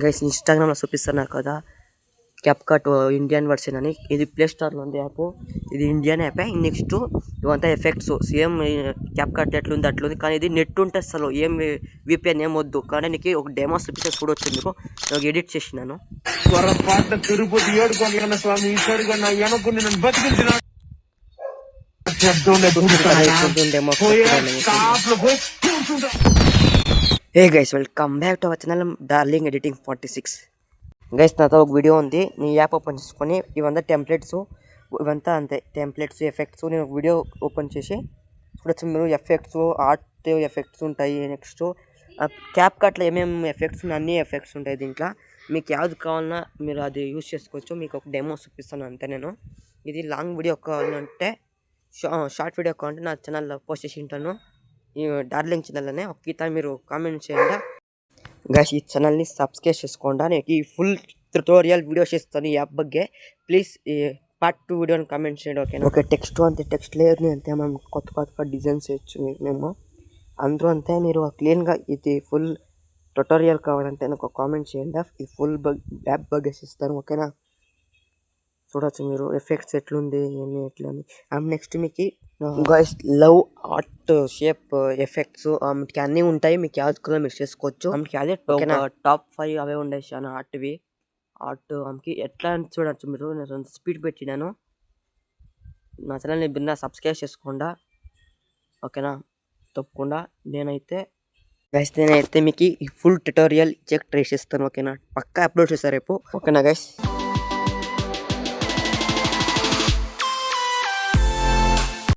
Guys ఇన్స్టాగ్రామ్లో చూపిస్తున్నారు కదా క్యాప్కట్ ఇండియన్ వర్షన్ అని. ఇది ప్లే స్టోర్లో ఉంది యాప్. ఇది ఇండియన్ యాపే. నెక్స్ట్ ఇవంతా ఎఫెక్ట్స్ సేమ్ క్యాప్కట్ ఎట్లుంది అట్లుంది, కానీ ఇది నెట్ ఉంటే అసలు ఏం విపిఎన్ ఏం వద్దు. కానీ నీకు ఒక డెమో చూపిస్తే చూడొచ్చు. మీకు ఒక ఎడిట్ చేసినాను. Hey guys, welcome back to our channel darling editing 46. Guys నాతో ఒక వీడియో ఉంది. నీ యాప్ ఓపెన్ చేసుకొని ఇవంతా టెంప్లెట్స్, ఇవంతా అంతే టెంప్లెట్స్ ఎఫెక్ట్స్. నేను ఒక వీడియో ఓపెన్ చేసి చూడొచ్చు మీరు. ఎఫెక్ట్స్ ఆర్ట్ ఎఫెక్ట్స్ ఉంటాయి. నెక్స్ట్ క్యాప్కట్లో ఏమేమి ఎఫెక్ట్స్ ఉన్నాయి, అన్ని ఎఫెక్ట్స్ ఉంటాయి దీంట్లో. మీకు యాವುದು కావాలన్నా మీరు అది యూజ్ చేసుకోవచ్చు. మీకు ఒక డెమో చూపిస్తాను అంతే నేను. ఇది లాంగ్ వీడియో కావాలంటే, షార్ట్ వీడియో కావాలంటే నా ఛానల్లో పోస్ట్ చేసి ఉంటాను. ఈ డార్లింగ్ ఛానల్లోనే. ఒక మీరు కామెంట్ చేయండి గైస్. ఈ ఛానల్ని సబ్స్క్రైబ్ చేసుకోండి. నేను ఈ ఫుల్ ట్యుటోరియల్ వీడియో చేస్తాను ఈ యాప్ ಬಗ್ಗೆ. ప్లీజ్ ఈ పార్ట్ 2 వీడియోని కామెంట్ చేయండి, ఓకేనా? ఓకే, టెక్స్ట్ అంతే, టెక్స్ట్ లేయర్ని అంతే మనం కొత్త డిజైన్స్ చేయొచ్చు మేము. అందరూ అంతే. మీరు క్లీన్గా ఇది ఫుల్ ట్యుటోరియల్ కావాలంటే నాకు కామెంట్ చేయండి. ఇది ఫుల్ యాప్ ಬಗ್ಗೆ ఇస్తాను, ఓకేనా? చూడొచ్చు మీరు ఎఫెక్ట్స్ ఎట్లుంది ఏమి ఎట్లా అని. నెక్స్ట్ మీకు guys love art shape effects మీకు అన్నీ ఉంటాయి. మీకు యాడ్ కూడా మీరు చేసుకోవచ్చు. మీకు అదే టాప్ 5 అవే ఉండేసి ఆర్ట్వి. ఆర్ట్ ఆమెకి ఎట్లా అని చూడొచ్చు మీరు. నేను స్పీడ్ పెట్టినాను. నా ఛానల్ని బిన్నా సబ్స్క్రైబ్ చేసుకోండా, ఓకేనా? తప్పకుండా. నేనైతే మీకు ఈ ఫుల్ ట్యుటోరియల్ చెక్ ట్రేస్ చేస్తాను, ఓకేనా? పక్కా అప్లోడ్ చేస్తారు రేపు, ఓకేనా గైస్?